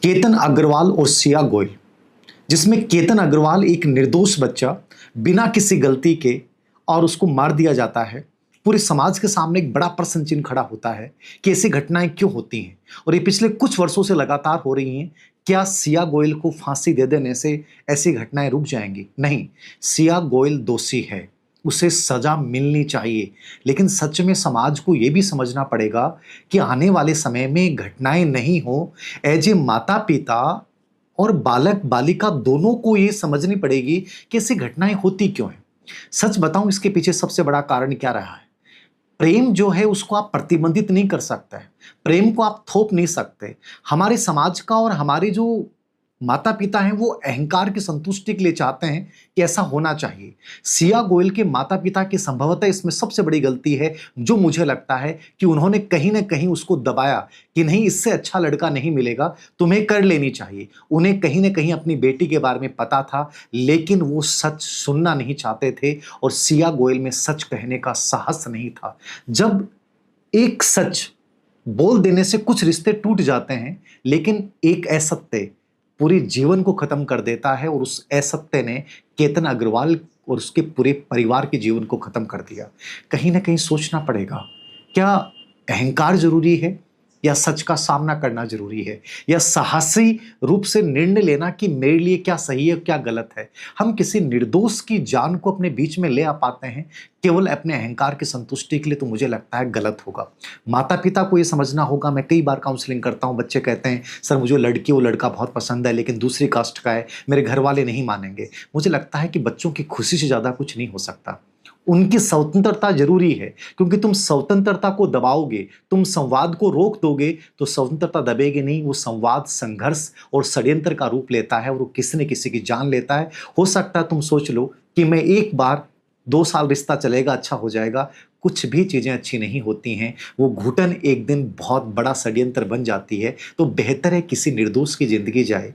केतन अग्रवाल और सिया गोयल, जिसमें केतन अग्रवाल एक निर्दोष बच्चा बिना किसी गलती के और उसको मार दिया जाता है। पूरे समाज के सामने एक बड़ा प्रश्न चिन्ह खड़ा होता है कि ऐसी घटनाएं क्यों होती हैं और ये पिछले कुछ वर्षों से लगातार हो रही हैं। क्या सिया गोयल को फांसी दे देने से ऐसी घटनाएं रुक जाएंगी? नहीं, सिया गोयल दोषी है, उसे सजा मिलनी चाहिए। लेकिन सच में समाज को यह भी समझना पड़ेगा कि आने वाले समय में घटनाएं नहीं हो। एज ए माता पिता और बालक बालिका दोनों को ये समझनी पड़ेगी कि ऐसी घटनाएं होती क्यों हैं। सच बताऊं, इसके पीछे सबसे बड़ा कारण क्या रहा है? प्रेम जो है उसको आप प्रतिबंधित नहीं कर सकते हैं, प्रेम को आप थोप नहीं सकते। हमारे समाज का और हमारे जो माता पिता हैं वो अहंकार की संतुष्टि के लिए चाहते हैं कि ऐसा होना चाहिए। सिया गोयल के माता पिता की संभवतः इसमें सबसे बड़ी गलती है, जो मुझे लगता है कि उन्होंने कहीं ना कहीं उसको दबाया कि नहीं, इससे अच्छा लड़का नहीं मिलेगा, तुम्हें कर लेनी चाहिए। उन्हें कहीं ना कहीं अपनी बेटी के बारे में पता था, लेकिन वो सच सुनना नहीं चाहते थे और सिया गोयल में सच कहने का साहस नहीं था। जब एक सच बोल देने से कुछ रिश्ते टूट जाते हैं, लेकिन एक असत्य पूरे जीवन को खत्म कर देता है और उस असत्य ने केतन अग्रवाल और उसके पूरे परिवार के जीवन को खत्म कर दिया। कहीं ना कहीं सोचना पड़ेगा, क्या अहंकार जरूरी है या सच का सामना करना जरूरी है, या साहसी रूप से निर्णय लेना कि मेरे लिए क्या सही है क्या गलत है। हम किसी निर्दोष की जान को अपने बीच में ले आ पाते हैं केवल अपने अहंकार की संतुष्टि के लिए, तो मुझे लगता है गलत होगा। माता पिता को ये समझना होगा। मैं कई बार काउंसलिंग करता हूँ, बच्चे कहते हैं सर मुझे लड़की वो लड़का बहुत पसंद है लेकिन दूसरी कास्ट का है, मेरे घर वाले नहीं मानेंगे। मुझे लगता है कि बच्चों की खुशी से ज़्यादा कुछ नहीं हो सकता। उनकी स्वतंत्रता जरूरी है, क्योंकि तुम स्वतंत्रता को दबाओगे, तुम संवाद को रोक दोगे तो स्वतंत्रता दबेगी नहीं। वो संवाद संघर्ष और षड्यंत्र का रूप लेता है और वो किसी न किसी की जान लेता है। हो सकता है तुम सोच लो कि मैं एक बार 2 साल रिश्ता चलेगा, अच्छा हो जाएगा। कुछ भी चीजें अच्छी नहीं होती हैं, वो घुटन एक दिन बहुत बड़ा षड्यंत्र बन जाती है। तो बेहतर है किसी निर्दोष की जिंदगी जाए